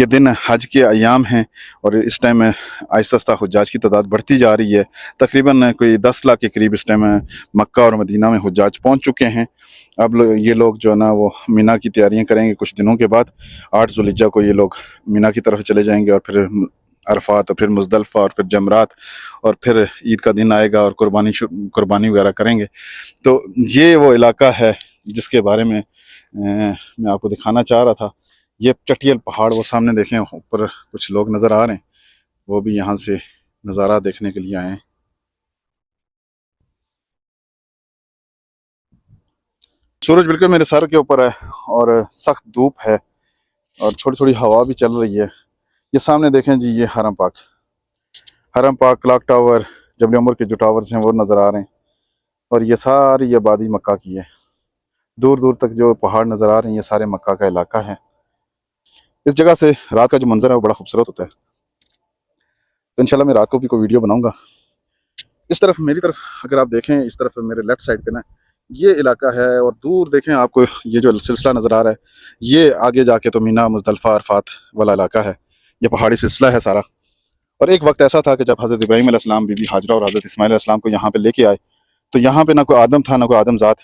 یہ دن حج کے ایام ہیں اور اس ٹائم آہستہ آہستہ حجاج کی تعداد بڑھتی جا رہی ہے. تقریباً کوئی 10 لاکھ کے قریب اس ٹائم مکہ اور مدینہ میں حجاج پہنچ چکے ہیں. اب یہ لوگ جو ہے نا وہ مینا کی تیاریاں کریں گے. کچھ دنوں کے بعد 8 ذوالحجہ کو یہ لوگ مینا کی طرف چلے جائیں گے اور پھر عرفات اور پھر مزدلفہ اور پھر جمرات اور پھر عید کا دن آئے گا اور قربانی وغیرہ کریں گے. تو یہ وہ علاقہ ہے جس کے بارے میں میں آپ کو دکھانا چاہ رہا تھا. یہ چٹیل پہاڑ وہ سامنے دیکھیں اوپر کچھ لوگ نظر آ رہے ہیں, وہ بھی یہاں سے نظارہ دیکھنے کے لیے آئے ہیں. سورج بالکل میرے سر کے اوپر ہے اور سخت دھوپ ہے اور تھوڑی تھوڑی ہوا بھی چل رہی ہے. یہ سامنے دیکھیں جی, یہ حرم پاک کلاک ٹاور, جبل عمر کے جو ٹاورز ہیں وہ نظر آ رہے ہیں اور یہ ساری آبادی مکہ کی ہے. دور دور تک جو پہاڑ نظر آ رہے ہیں یہ سارے مکہ کا علاقہ ہے. اس جگہ سے رات کا جو منظر ہے وہ بڑا خوبصورت ہوتا ہے. تو انشاءاللہ میں رات کو بھی کوئی ویڈیو بناؤں گا. اس طرف میری طرف اگر آپ دیکھیں, اس طرف میرے لیفٹ سائڈ پہ نا یہ علاقہ ہے اور دور دیکھیں آپ کو یہ جو سلسلہ نظر آ رہا ہے یہ آگے جا کے تو مینا, مزدلفہ, عرفات والا علاقہ ہے. یہ پہاڑی سلسلہ ہے سارا. اور ایک وقت ایسا تھا کہ جب حضرت ابراہیم علیہ السلام, بی بی ہاجرہ اور حضرت اسماعیل علیہ السلام کو یہاں پہ لے کے آئے تو یہاں پہ نہ کوئی آدم تھا نہ کوئی آدم ذات,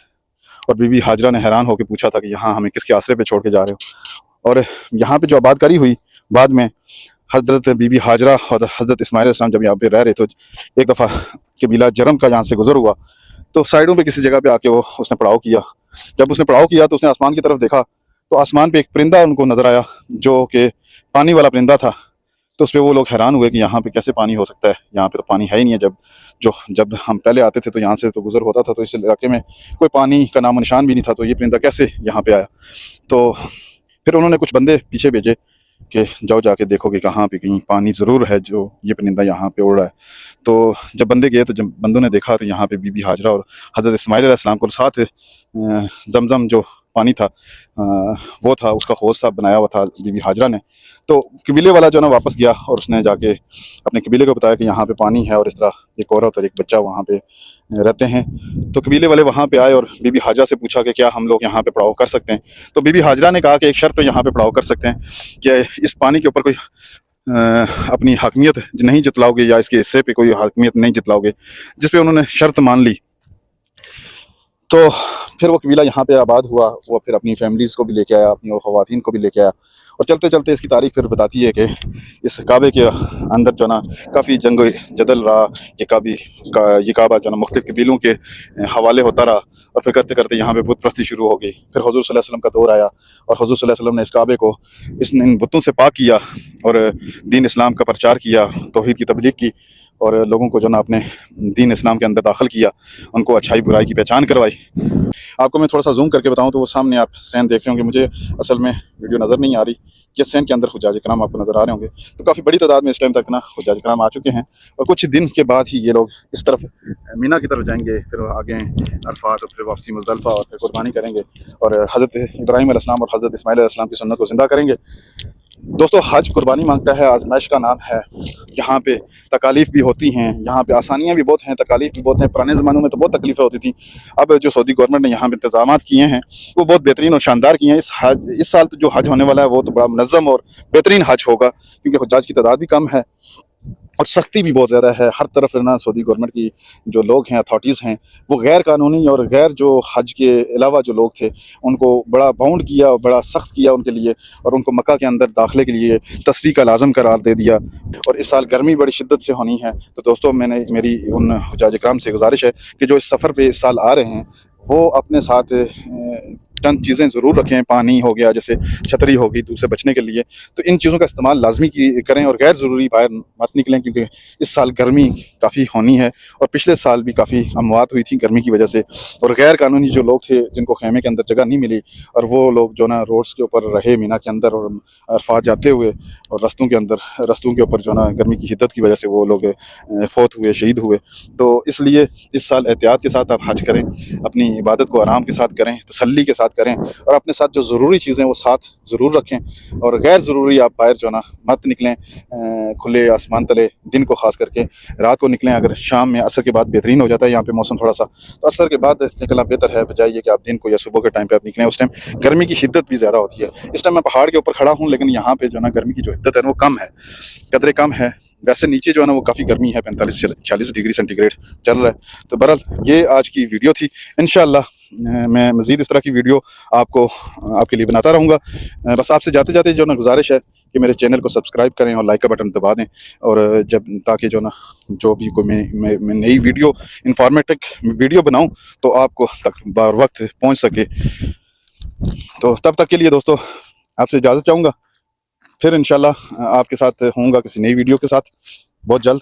اور بی بی ہاجرہ نے حیران ہو کے پوچھا تھا کہ یہاں ہمیں کس کے آسرے پہ چھوڑ کے جا رہے ہو. اور یہاں پہ جو آباد کاری ہوئی بعد میں, حضرت بی بی ہاجرہ اور حضرت اسماعیل علیہ السلام جب یہاں پہ رہ رہے تو ایک دفعہ قبیلہ جرم کا یہاں سے گزر ہوا تو سائڈوں پہ کسی جگہ پہ آ کے اس نے پڑاؤ کیا. جب اس نے پڑاؤ کیا تو اس نے آسمان کی طرف دیکھا تو آسمان پہ ایک پرندہ ان کو نظر آیا جو کہ پانی والا پرندہ تھا. تو اس پہ وہ لوگ حیران ہوئے کہ یہاں پہ کیسے پانی ہو سکتا ہے, یہاں پہ تو پانی ہے ہی نہیں ہے. جب ہم پہلے آتے تھے تو یہاں سے تو گزر ہوتا تھا تو اس علاقے میں کوئی پانی کا نام و نشان بھی نہیں تھا, تو یہ پرندہ کیسے یہاں پہ آیا. تو پھر انہوں نے کچھ بندے پیچھے بھیجے کہ جاؤ جا کے دیکھو کہ کہاں پہ کہیں پانی ضرور ہے جو یہ پرندہ یہاں پہ اڑ رہا ہے. تو جب بندے گئے تو جب بندوں نے دیکھا تو یہاں پہ بی بی ہاجرہ اور حضرت اسماعیل علیہ السلام کو ساتھ زمزم جو پانی تھا وہ تھا, اس کا حوض سا بنایا ہوا تھا بی بی ہاجرہ نے. تو قبیلے والا جو ہے نا واپس گیا اور اس نے جا کے اپنے قبیلے کو بتایا کہ یہاں پہ پانی ہے اور اس طرح ایک عورت اور ایک بچہ وہاں پہ رہتے ہیں. تو قبیلے والے وہاں پہ آئے اور بی بی ہاجرہ سے پوچھا کہ کیا ہم لوگ یہاں پہ پڑاؤ کر سکتے ہیں. تو بی بی ہاجرہ نے کہا کہ ایک شرط پہ یہاں پہ پڑاؤ کر سکتے ہیں کہ اس پانی کے اوپر کوئی اپنی حاکمیت نہیں جتلاؤ گے یا اس کے حصے پہ کوئی حاکمیت نہیں جتلاؤ گے, جس پہ انہوں نے شرط مان لی. تو پھر وہ قبیلہ یہاں پہ آباد ہوا, وہ پھر اپنی فیملیز کو بھی لے کے آیا, اپنی خواتین کو بھی لے کے آیا. اور چلتے چلتے اس کی تاریخ پھر بتاتی ہے کہ اس کعبے کے اندر جو نا کافی جنگ و جدل رہا. یہ کعبہ جو نا مختلف قبیلوں کے حوالے ہوتا رہا اور پھر کرتے کرتے یہاں پہ بت پرستی شروع ہو گئی. پھر حضور صلی اللہ علیہ وسلم کا دور آیا اور حضور صلی اللہ علیہ وسلم نے اس کعبے کو ان بتوں سے پاک کیا اور دین اسلام کا پرچار کیا, توحید کی تبلیغ کی اور لوگوں کو جو نا اپنے دین اسلام کے اندر داخل کیا, ان کو اچھائی برائی کی پہچان کروائی. آپ کو میں تھوڑا سا زوم کر کے بتاؤں تو وہ سامنے آپ سین دیکھ رہے ہوں گے, مجھے اصل میں ویڈیو نظر نہیں آ رہی. یہ سین کے اندر حجاج کرام آپ کو نظر آ رہے ہوں گے. تو کافی بڑی تعداد میں اس ٹائم تک نا حجاج کرام آ چکے ہیں اور کچھ دن کے بعد ہی یہ لوگ اس طرف مینا کی طرف جائیں گے, پھر آگے عرفات اور پھر واپسی مزدلفہ اور پھر قربانی کریں گے اور حضرت ابراہیم علیہ السلام اور حضرت اسماعیل علیہ السلام کی سنت کو زندہ کریں گے. دوستو حج قربانی مانگتا ہے, آزمائش کا نام ہے. یہاں پہ تکالیف بھی ہوتی ہیں, یہاں پہ آسانیاں بھی بہت ہیں, تکالیف بھی بہت ہیں. پرانے زمانوں میں تو بہت تکلیفیں ہوتی تھیں. اب جو سعودی گورنمنٹ نے یہاں پہ انتظامات کیے ہیں وہ بہت بہترین اور شاندار کیے ہیں. اس سال جو حج ہونے والا ہے وہ تو بڑا منظم اور بہترین حج ہوگا کیونکہ حجاج کی تعداد بھی کم ہے اور سختی بھی بہت زیادہ ہے. ہر طرف نا سعودی گورنمنٹ کی جو لوگ ہیں, اتھارٹیز ہیں, وہ غیر قانونی اور غیر جو حج کے علاوہ جو لوگ تھے ان کو بڑا باؤنڈ کیا اور بڑا سخت کیا ان کے لیے, اور ان کو مکہ کے اندر داخلے کے لیے تصریح کا لازم قرار دے دیا. اور اس سال گرمی بڑی شدت سے ہونی ہے. تو دوستو میری ان حجاج اکرام سے گزارش ہے کہ جو اس سفر پہ اس سال آ رہے ہیں وہ اپنے ساتھ چند چیزیں ضرور رکھیں. پانی ہو گیا, جیسے چھتری ہوگی دھوپ سے بچنے کے لیے, تو ان چیزوں کا استعمال لازمی کریں اور غیر ضروری باہر مت نکلیں کیونکہ اس سال گرمی کافی ہونی ہے اور پچھلے سال بھی کافی اموات ہوئی تھی گرمی کی وجہ سے. اور غیر قانونی جو لوگ تھے جن کو خیمے کے اندر جگہ نہیں ملی اور وہ لوگ جو نا روڈز کے اوپر رہے مینا کے اندر اور عرفات جاتے ہوئے اور رستوں کے اوپر جو نا گرمی کی شدت کی وجہ سے وہ لوگ فوت ہوئے, شہید ہوئے. تو اس لیے اس سال احتیاط کے ساتھ آپ حج کریں, اپنی عبادت کو آرام کے ساتھ کریں, تسلی کے ساتھ ساتھ کریں اور اپنے ساتھ جو ضروری چیزیں وہ ساتھ ضرور رکھیں، اور غیر ضروری آپ باہر جو ہے نا مت نکلیں کھلے آسمان تلے دن کو، خاص کر کے رات کو نکلیں۔ اگر شام میں عصر کے بعد بہترین ہو جاتا ہے یہاں پہ موسم تھوڑا سا، تو عصر کے بعد نکلنا بہتر ہے بجائے یہ کہ آپ دن کو یا صبح کے ٹائم پہ آپ نکلیں۔ اس ٹائم گرمی کی شدت بھی زیادہ ہوتی ہے۔ اس ٹائم میں پہاڑ کے اوپر کھڑا ہوں، لیکن یہاں پہ جو ہے نا گرمی کی جو حدت ہے نا وہ کم ہے، قدرے کم ہے۔ ویسے نیچے جو ہے نا وہ کافی گرمی ہے، 45-46 ڈگری سینٹی گریڈ چل رہا ہے۔ تو بہرحال یہ آج کی ویڈیو تھی، انشاءاللہ میں مزید اس طرح کی ویڈیو آپ کے لیے بناتا رہوں گا۔ بس آپ سے جاتے جاتے جو نا گزارش ہے کہ میرے چینل کو سبسکرائب کریں اور لائک کا بٹن دبا دیں، اور تاکہ جو نا جو بھی کوئی میں نئی ویڈیو انفارمیٹک ویڈیو بناؤں تو آپ کو تک بار وقت پہنچ سکے۔ تو تب تک کے لیے دوستو آپ سے اجازت چاہوں گا، پھر انشاءاللہ آپ کے ساتھ ہوں گا کسی نئی ویڈیو کے ساتھ بہت جلد۔